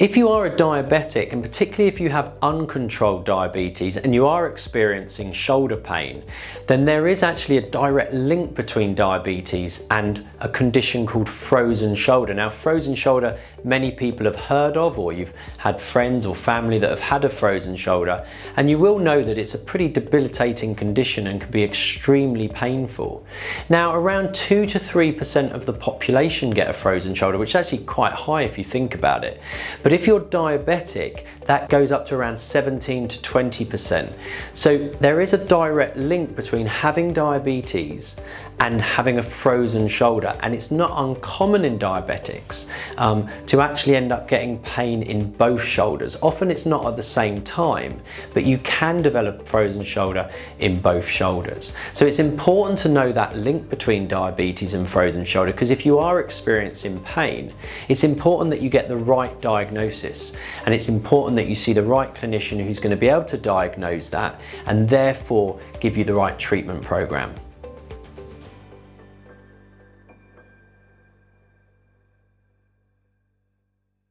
If you are a diabetic, and particularly if you have uncontrolled diabetes and you are experiencing shoulder pain, then there is actually a direct link between diabetes and a condition called frozen shoulder. Now, frozen shoulder, many people have heard of, or you've had friends or family that have had a frozen shoulder, and you will know that it's a pretty debilitating condition and can be extremely painful. Now, around 2 to 3% of the population get a frozen shoulder, which is actually quite high if you think about it. But if you're diabetic, that goes up to around 17 to 20%. So there is a direct link between having diabetes and having a frozen shoulder, and it's not uncommon in diabetics to actually end up getting pain in both shoulders. Often it's not at the same time, but you can develop frozen shoulder in both shoulders. So it's important to know that link between diabetes and frozen shoulder, because if you are experiencing pain, it's important that you get the right diagnosis, and it's important that you see the right clinician who's going to be able to diagnose that and therefore give you the right treatment program.